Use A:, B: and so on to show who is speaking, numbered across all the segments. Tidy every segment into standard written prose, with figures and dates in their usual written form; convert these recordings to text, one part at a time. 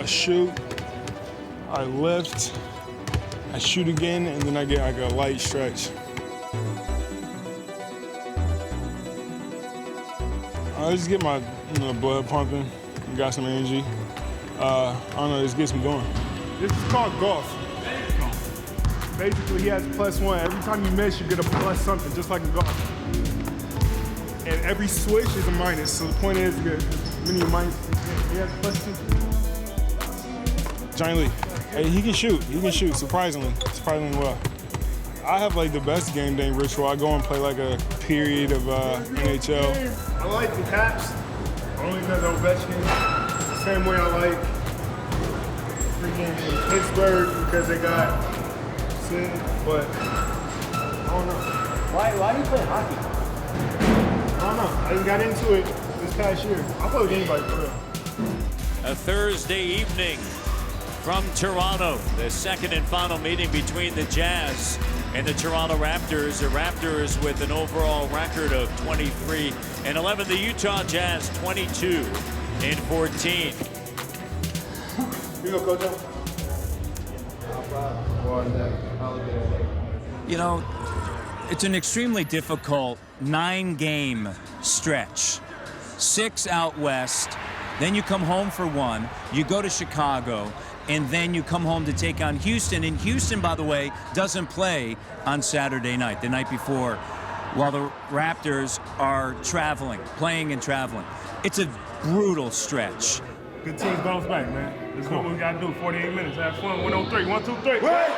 A: shoot, I lift, I shoot again, and then I get like a light stretch. I just get my blood pumping, got some energy. I don't know, just gets me going. This is called golf. Basically, he has +1. Every time you miss, you get a plus something, just like in golf. And every switch is a minus, so the point is, get as many minuses. He has +2. Johnny Lee, hey, he can shoot, surprisingly well. I have like the best game day ritual. I go and play like a period of NHL. I like the Caps, only because of Ovechkin. The same way I like freaking Pittsburgh because they got Sid, but I don't know.
B: Why do you play hockey?
A: I don't know. I just got into it this past year. I'll play with anybody for real.
C: A Thursday evening from Toronto, the second and final meeting between the Jazz and the Toronto Raptors. The Raptors with an overall record of 23-11. The Utah Jazz 22-14.
A: You go, Coach.
D: You know, it's an extremely difficult 9-game stretch. 6 out west, then you come home for 1, you go to Chicago, and then you come home to take on Houston. And Houston, by the way, doesn't play on Saturday night, the night before, while the Raptors are playing and traveling. It's a brutal stretch.
A: Good teams bounce back, man. That's what we got to do. 48 minutes. Have fun. 1 on 3. 1, 2, 3. Wait!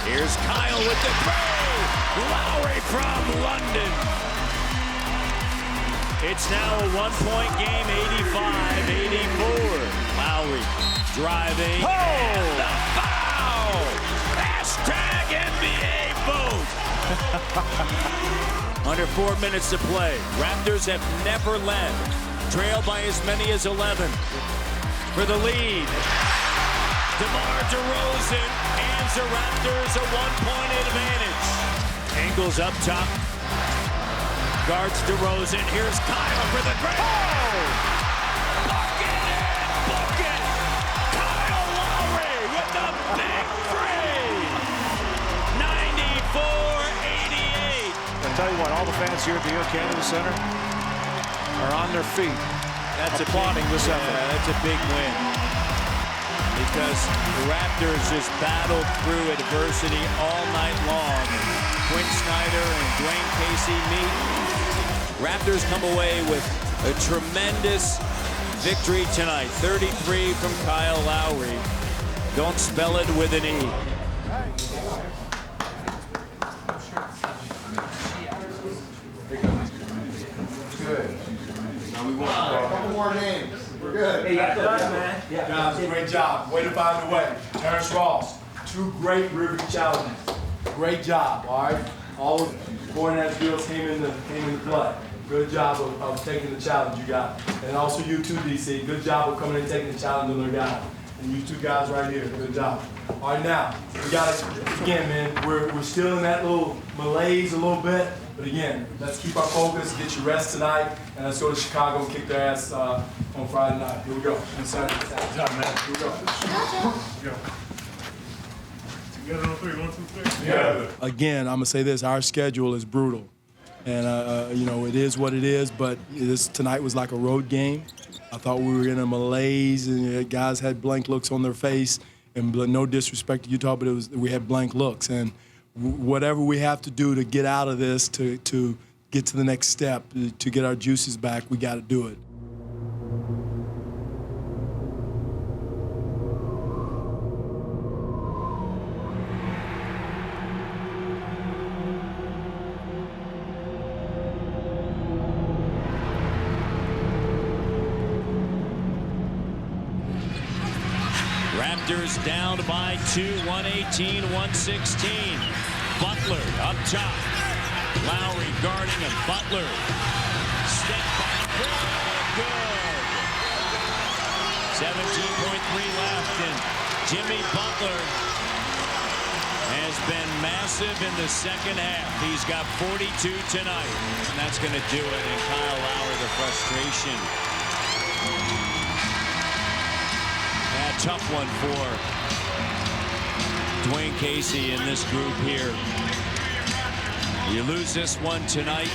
C: Here's Kyle with the throw. Lowry from London. It's now a 1-point game, 85-84. Lowry driving. And the foul. Hashtag NBA vote. Under 4 minutes to play. Raptors have never led. Trailed by as many as 11. For the lead. DeMar DeRozan hands the Raptors a 1-point advantage. Angles up top. Guards DeRozan. Here's Kyle for the three. Oh! Bucket and bucket. Kyle Lowry with the big three. 94-88.
B: I tell you what, all the fans here at the Canada Center are on their feet.
C: That's
B: applauding this effort.
C: Yeah, that's a big win. Because the Raptors just battled through adversity all night long. Quinn Snyder and Dwayne Casey meet. Raptors come away with a tremendous victory tonight. 33 from Kyle Lowry. Don't spell it with an E.
E: Good. Now we want a couple more names. We're good.
B: Hey, you got that, man. Yeah.
E: Guys, great job. Way to find the way. Terrence Ross, 2 great river challenges. Great job, all right? All boy and that girls came into play. Good job of taking the challenge you got. And also you too, DC. Good job of coming and taking the challenge on their guy. And you 2 guys right here. Good job. All right, now, we got to, again, man, we're still in that little malaise a little bit. But again, let's keep our focus, get your rest tonight, and let's go to Chicago and kick their ass on Friday night. Here we go. And Saturday. Good job, man. Here we go. Go. Together on 3. 1, 2, 3. Yeah.
F: Again, I'm gonna say this: our schedule is brutal, and you know it is what it is. But tonight was like a road game. I thought we were in a malaise, and guys had blank looks on their face. And no disrespect to Utah, but we had blank looks. And whatever we have to do to get out of this, to get to the next step, to get our juices back, we got to do it.
C: Raptors down by 2, 118-116. Butler up top. Lowry guarding him. Butler. Step back. Good. 17.3 left, and Jimmy Butler has been massive in the second half. He's got 42 tonight, and that's going to do it. And Kyle Lowry, the frustration. Yeah, tough one for Dwayne Casey in this group here. You lose this one tonight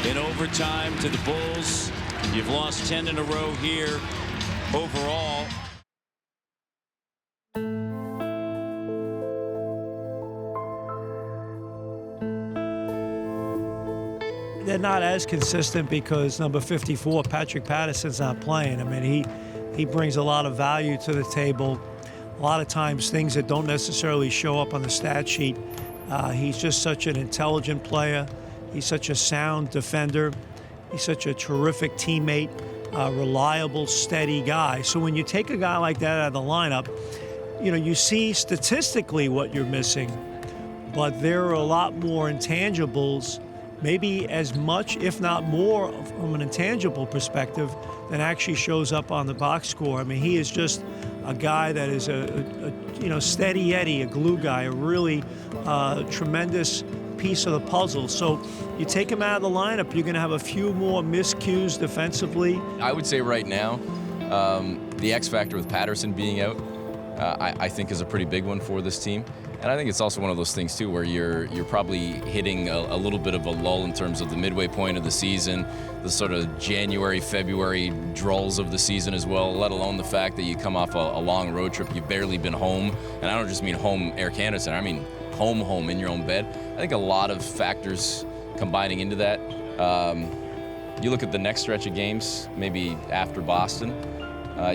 C: in overtime to the Bulls. You've lost 10 in a row here overall.
G: They're not as consistent because number 54, Patrick Patterson's not playing. I mean, he brings a lot of value to the table. A lot of times things that don't necessarily show up on the stat sheet. He's just such an intelligent player. He's such a sound defender. He's such a terrific teammate, reliable, steady guy. So when you take a guy like that out of the lineup, you know, you see statistically what you're missing, but there are a lot more intangibles, maybe as much, if not more, from an intangible perspective than actually shows up on the box score. I mean, he is just a guy that is a steady Eddie, a glue guy, a really tremendous piece of the puzzle. So you take him out of the lineup, you're going to have a few more miscues defensively.
H: I would say right now, the X factor with Patterson being out, I think is a pretty big one for this team. And I think it's also one of those things too where you're probably hitting a little bit of a lull in terms of the midway point of the season, the sort of January, February drulls of the season as well, let alone the fact that you come off a long road trip, you've barely been home. And I don't just mean home Air Canada Center, I mean home in your own bed. I think a lot of factors combining into that. You look at the next stretch of games, maybe after Boston,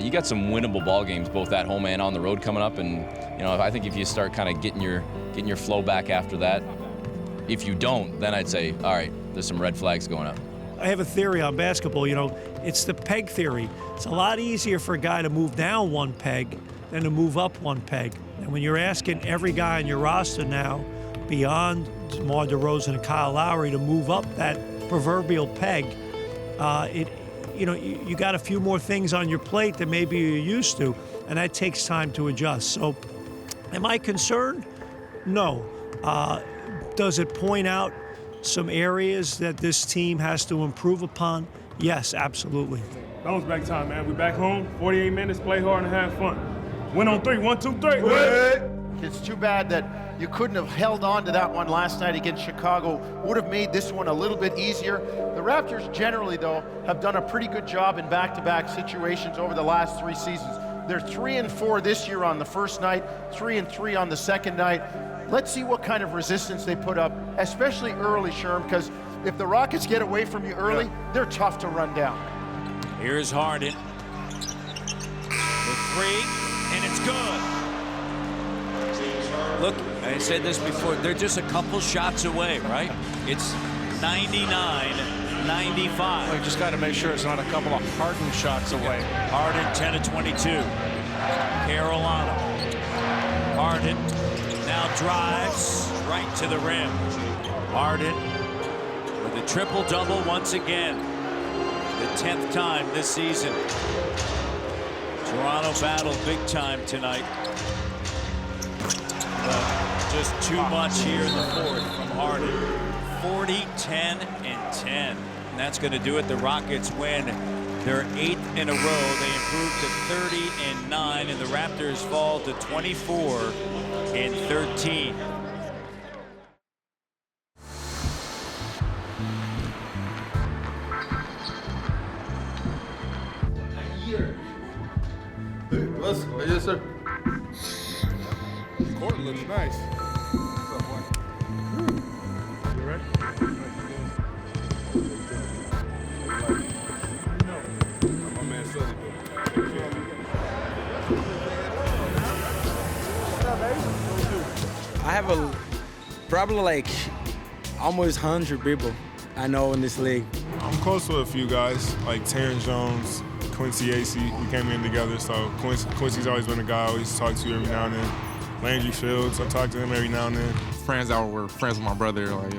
H: you got some winnable ball games both at home and on the road coming up, and you know, I think if you start kind of getting your flow back after that, if you don't, then I'd say, all right, there's some red flags going up.
G: I have a theory on basketball, you know, it's the peg theory. It's a lot easier for a guy to move down one peg than to move up one peg. And when you're asking every guy on your roster now, beyond DeMar DeRozan and Kyle Lowry, to move up that proverbial peg, you got a few more things on your plate than maybe you're used to, and that takes time to adjust. So, am I concerned? No. Does it point out some areas that this team has to improve upon? Yes, absolutely.
A: Bounce back time, man. We back home, 48 minutes, play hard and have fun. Win on three, 1, 2, 3.
I: It's too bad that you couldn't have held on to that one last night against Chicago. Would have made this one a little bit easier. The Raptors generally, though, have done a pretty good job in back-to-back situations over the last 3 seasons. They're 3-4 this year on the first night, 3-3 on the second night. Let's see what kind of resistance they put up, especially early, Sherm, because if the Rockets get away from you early, they're tough to run down.
C: Here's Harden. The three, and it's good. Look, I said this before, they're just a couple shots away, right? It's 99-95.
B: Well, you just got to make sure it's not a couple of Harden shots away.
C: Harden 10 of 22. Carolina. Harden now drives right to the rim. Harden with a triple-double once again. The 10th time this season. Toronto battled big time tonight. But just too much here in the fourth from Harden. 40, 10, and 10. And that's going to do it. The Rockets win their 8th in a row. They improve to 30-9, and the Raptors fall to 24-13.
I: Yes, sir.
A: The court looks nice. You ready? My man Sully doing
J: I have probably like almost 100 people I know in this league.
A: I'm close with a few guys like Terrence Jones, Quincy AC. We came in together, so Quincy's always been a guy I always talk to every now and then. Landry Fields, I talk to him every now and then.
K: Friends that were friends with my brother, like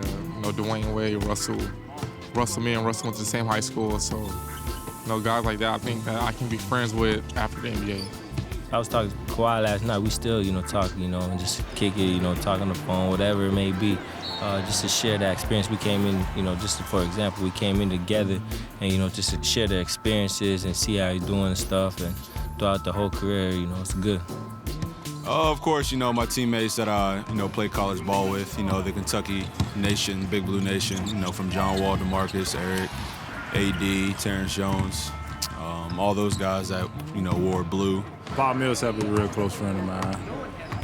K: Dwayne Wade, Russell. Me and Russell went to the same high school, so guys like that I think that I can be friends with after the NBA.
L: I was talking to Kawhi last night. We still, talk, and just kick it, talk on the phone, whatever it may be, just to share that experience. We came in, just for example, we came in together and, just to share the experiences and see how he's doing and stuff. And throughout the whole career, it's good.
M: Of course, my teammates that I, play college ball with, the Kentucky Nation, Big Blue Nation, from John Wall to Marcus, Eric, AD, Terrence Jones, all those guys that, wore blue.
N: Bob Millsap is a real close friend of mine.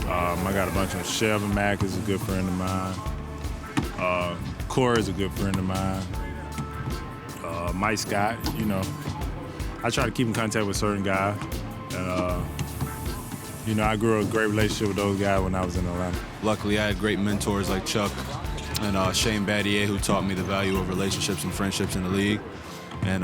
N: I got a bunch of Shelvin Mack is a good friend of mine. Corey is a good friend of mine. Mike Scott, I try to keep in contact with certain guys. And, I grew a great relationship with those guys when I was in Atlanta.
M: Luckily, I had great mentors like Chuck and Shane Battier, who taught me the value of relationships and friendships in the league. And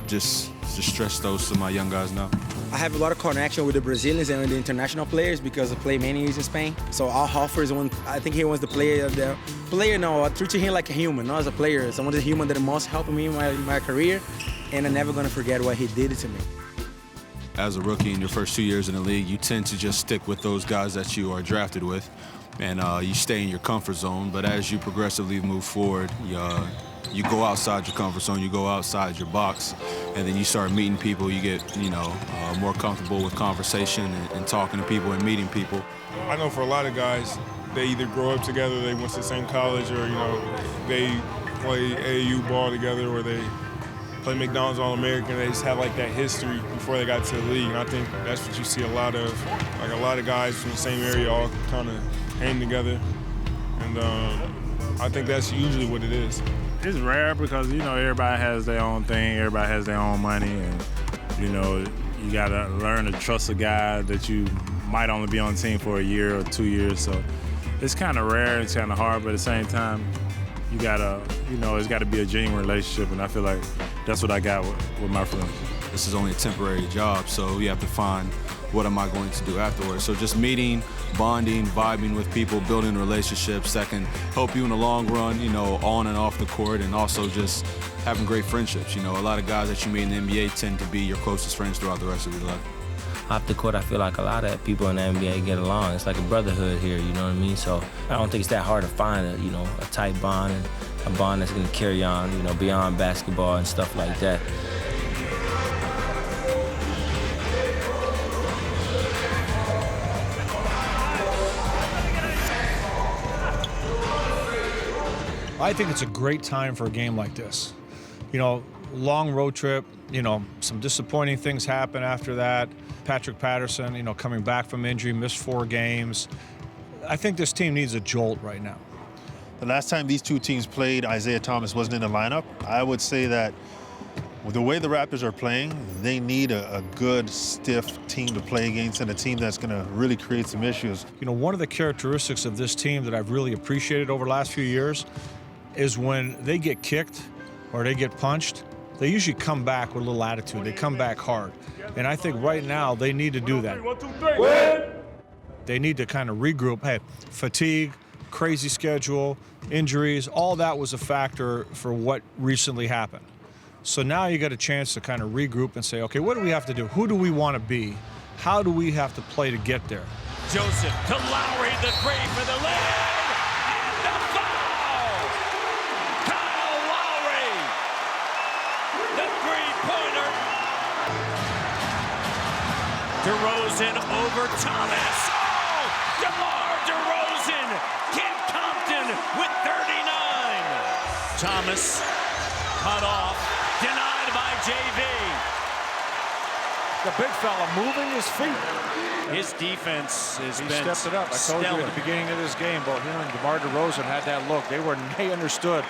M: just stress those to my young guys now.
J: I have a lot of connection with the Brazilians and the international players because I play many years in Spain. So Al Horford is one, I think he was the player no, I treat him like a human, not as a player. Someone that's human that most helped me in my career, and I'm never gonna forget what he did to me.
M: As a rookie in your first 2 years in the league, you tend to just stick with those guys that you are drafted with, and you stay in your comfort zone. But as you progressively move forward, you go outside your comfort zone, you go outside your box, and then you start meeting people. You get, more comfortable with conversation and talking to people and meeting people.
A: I know for a lot of guys, they either grow up together, they went to the same college, or they play AAU ball together, or they play McDonald's All-American. They just have like that history before they got to the league, and I think that's what you see a lot of. Like a lot of guys from the same area all kind of hang together, and I think that's usually what it is.
N: It's rare because, everybody has their own thing, everybody has their own money, and, you got to learn to trust a guy that you might only be on the team for a year or 2 years. So it's kind of rare, it's kind of hard, but at the same time, you got to, it's got to be a genuine relationship, and I feel like that's what I got with my friends.
M: This is only a temporary job, so you have to find what am I going to do afterwards. So just meeting, bonding, vibing with people, building relationships that can help you in the long run, on and off the court, and also just having great friendships. A lot of guys that you meet in the NBA tend to be your closest friends throughout the rest of your life.
L: Off the court, I feel like a lot of people in the NBA get along. It's like a brotherhood here, you know what I mean? So I don't think it's that hard to find a tight bond and a bond that's gonna carry on, beyond basketball and stuff like that.
O: I think it's a great time for a game like this. Long road trip, some disappointing things happen after that. Patrick Patterson, coming back from injury, missed 4 games. I think this team needs a jolt right now.
P: The last time these two teams played, Isaiah Thomas wasn't in the lineup. I would say that with the way the Raptors are playing, they need a good, stiff team to play against, and a team that's going to really create some issues.
O: One of the characteristics of this team that I've really appreciated over the last few years is when they get kicked or they get punched, they usually come back with a little attitude. They come back hard. And I think right now they need to do that.
A: 1, 2, 3.
O: They need to kind of regroup. Hey, fatigue, crazy schedule, injuries, all that was a factor for what recently happened. So now you got a chance to kind of regroup and say, okay, what do we have to do? Who do we want to be? How do we have to play to get there?
C: Joseph to Lowry, the 3 for the lead, and the foul! Kyle Lowry, the 3-pointer. DeRozan over Thomas. Oh, DeMar DeRozan, Kent Compton with 39. Thomas cut off, denied by JV.
B: The big fella moving his feet.
C: His defense has been
B: stepped it up. I told you at the beginning of this game, both him and DeMar DeRozan had that look. They understood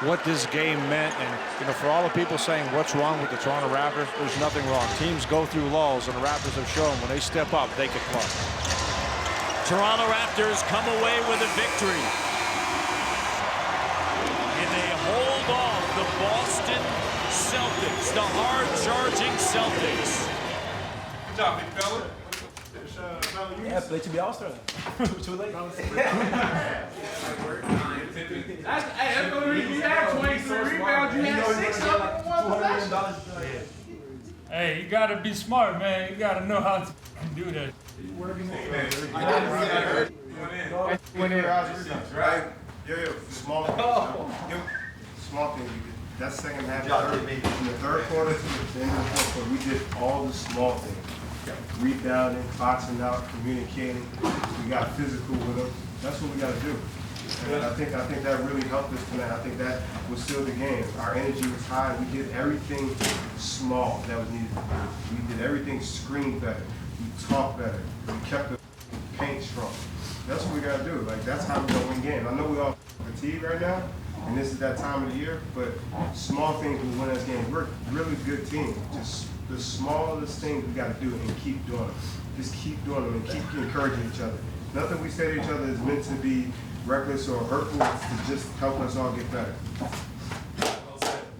B: what this game meant, and for all the people saying what's wrong with the Toronto Raptors, there's nothing wrong. Teams go through lulls, and the Raptors have shown when they step up, they can play.
C: Toronto Raptors come away with a victory, and they hold off the Boston Celtics, the hard-charging Celtics.
Q: Good job, big fella.
J: Yeah, play to be All-Star. Too late.
Q: That's the reason you had 23 rebounds. You had 6 of them in one possession.
R: Hey, you gotta be smart, man. You gotta know how to do that.
S: Right? Yeah. Small things. Small things. That second half, from the third quarter to the end of the fourth quarter, we did all the small things. Rebounding, boxing out, communicating. We got physical with them. That's what we got to do. And I think that really helped us tonight. I think that was still the game. Our energy was high. We did everything small that was needed to do. We did everything screen better. We talked better. We kept the paint strong. That's what we got to do. Like, that's how we're going to win games. I know we all fatigued right now, and this is that time of the year, but small things will win us games. We're a really good team. Just the smallest things we got to do and keep doing them. Just keep doing them and keep encouraging each other. Nothing we say to each other is meant to be reckless or hurtful. It's to just help us all get better.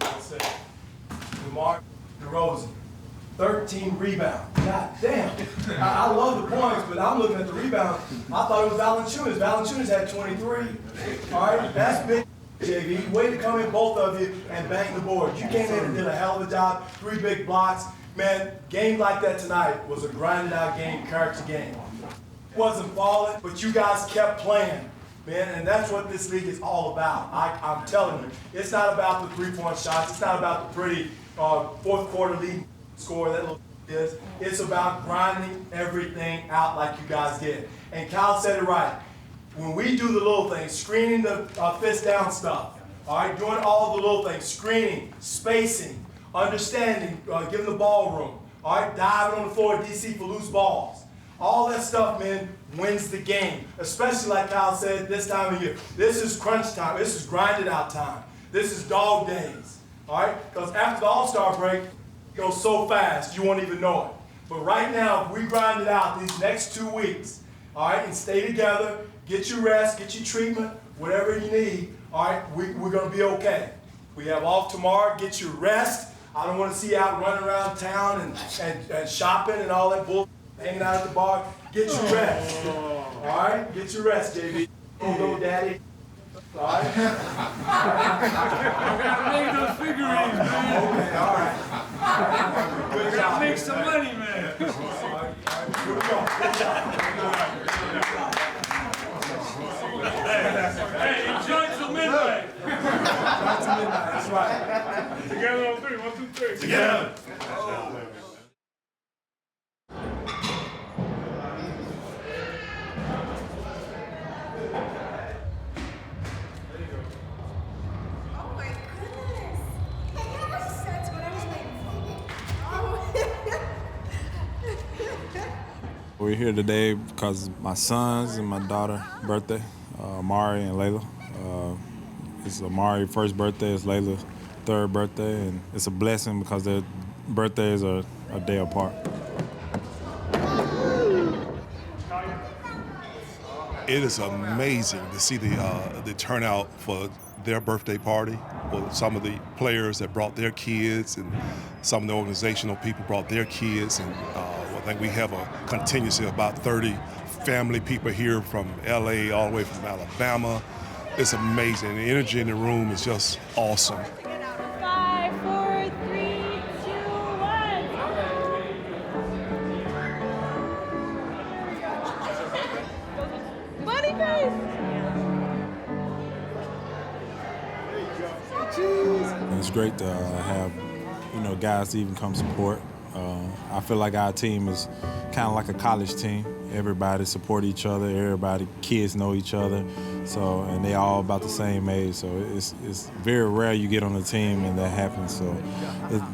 E: Well said. DeMar DeRozan, 13 rebounds. God damn. I love the points, but I'm looking at the rebounds. I thought it was Valanciunas. Valanciunas had 23. All right, that's big. JV, way to come in, both of you, and bang the board. You came in and did a hell of a job. 3 big blocks. Man, game like that tonight was a grinded out game, character game. Wasn't falling, but you guys kept playing, man, and that's what this league is all about. I'm telling you, it's not about the 3-point shots. It's not about the pretty fourth quarter lead score that look is. It's about grinding everything out like you guys did. And Kyle said it right. When we do the little things, screening the fist down stuff, all right, doing all the little things, screening, spacing, understanding, giving the ball room, all right, diving on the floor at DC for loose balls. All that stuff, man, wins the game, especially like Kyle said, this time of year. This is crunch time. This is grinded out time. This is dog days, all right? Because after the All-Star break, it goes so fast, you won't even know it. But right now, if we grind it out these next 2 weeks, all right, and stay together, get your rest, get your treatment, whatever you need, all right, we're going to be okay. We have off tomorrow, get your rest. I don't want to see you out running around town and shopping and all that bull, hanging out at the bar. Get your rest, all right? Get your rest, JV. Go, daddy. All right?
R: I gotta make those figurines, man.
E: Okay, all right. Good job.
R: Make some money, man.
E: All right. Here we go. Good job.
R: Hey, enjoy till midnight.
E: Enjoy till midnight, that's right.
R: Together on 3, 1, 2, 3.
E: Together.
T: We're here today because my son's and my daughter's birthday, Amari and Layla. It's Amari's first birthday, it's Layla's third birthday, and it's a blessing because their birthdays are a day apart.
U: It is amazing to see the turnout for their birthday party. Well, some of the players that brought their kids and some of the organizational people brought their kids, and I think we have a contingency of about 30 family people here from LA all the way from Alabama. It's amazing. The energy in the room is just awesome.
V: 5, 4, 3, 2, 1. Bunny face!
T: And it's great to have, guys to even come support. I feel like our team is kind of like a college team. Everybody support each other. Everybody, kids know each other. So, and they all about the same age. So it's very rare you get on a team and that happens. So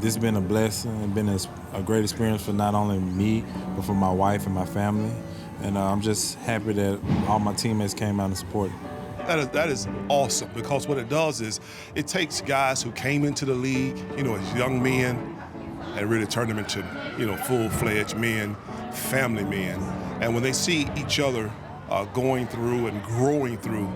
T: this has been a blessing and been a great experience for not only me, but for my wife and my family. And I'm just happy that all my teammates came out and supported.
U: That is awesome, because what it does is it takes guys who came into the league, as young men, and really turn them into, full-fledged men, family men. And when they see each other going through and growing through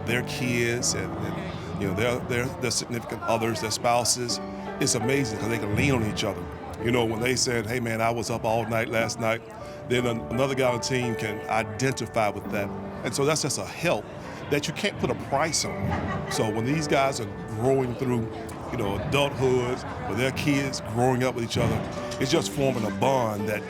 U: their kids and you know, their significant others, their spouses. It's amazing because they can lean on each other. You know, when they said, hey man, I was up all night last night, then another guy on the team can identify with that. And so that's just a help that you can't put a price on. So when these guys are growing through, you know, adulthood, with their kids growing up with each other, it's just forming a bond that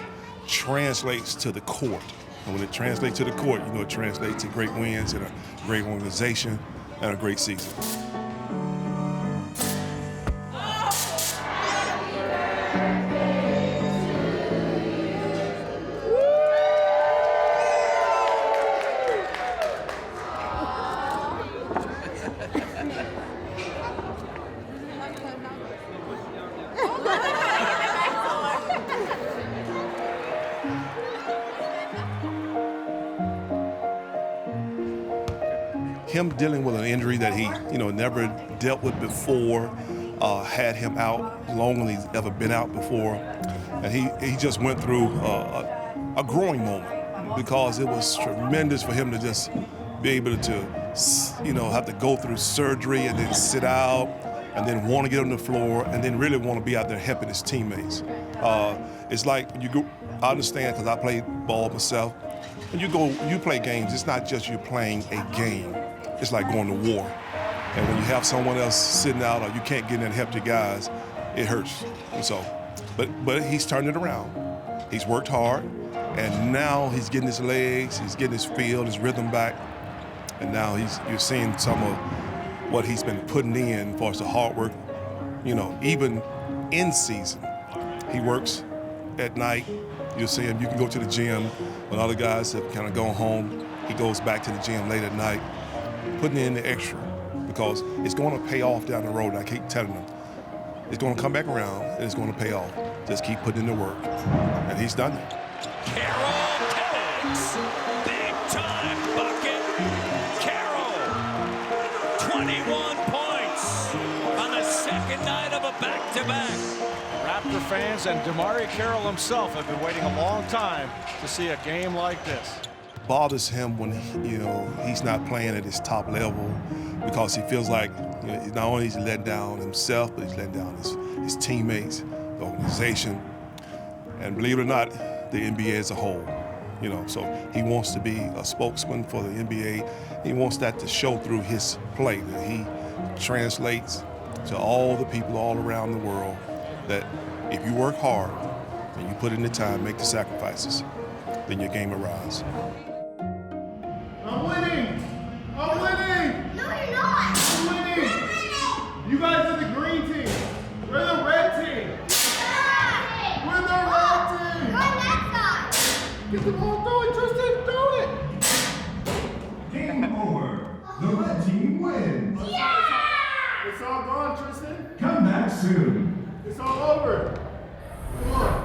U: translates to the court. And when it translates to the court, you know, it translates to great wins and a great organization and a great season. Him dealing with an injury that he, you know, never dealt with before, had him out longer than he's ever been out before, and he just went through a growing moment because it was tremendous for him to just be able to, you know, have to go through surgery and then sit out and then want to get on the floor and then really want to be out there helping his teammates. It's like when you go, I understand because I played ball myself. When you play games, it's not just you playing a game. It's like going to war. And when you have someone else sitting out or you can't get in and help your guys, it hurts. And so, but he's turned it around. He's worked hard, and now he's getting his legs, he's getting his feel, his rhythm back, and now you're seeing some of what he's been putting in as far as the hard work. You know, even in season, he works at night. You'll see him, you can go to the gym when other guys have kind of gone home. He goes back to the gym late at night, putting in the extra because it's going to pay off down the road. And I keep telling them, it's going to come back around and it's going to pay off. Just keep putting in the work. And he's done it.
C: Carroll takes big time bucket. Carroll, 21 points on the second night of a back-to-back.
B: Raptor fans and DeMarre Carroll himself have been waiting a long time to see a game like this.
U: Bothers him when he's not playing at his top level because he feels like not only is he letting down himself, but he's letting down his teammates, the organization, and believe it or not, the NBA as a whole. You know, so he wants to be a spokesman for the NBA. He wants that to show through his play, that he translates to all the people all around the world that if you work hard and you put in the time, make the sacrifices, then your game will rise.
Q: I'm winning! I'm winning!
V: No, you're not.
Q: I'm winning! You guys are the green team. We're the red team.
V: Yeah.
Q: We're the red team.
V: Go on that side.
Q: Get the ball, throw it, Tristan, throw it.
D: Game over. The red team wins.
Q: Yeah! It's all gone, Tristan.
D: Come back soon.
Q: It's all over. Come on.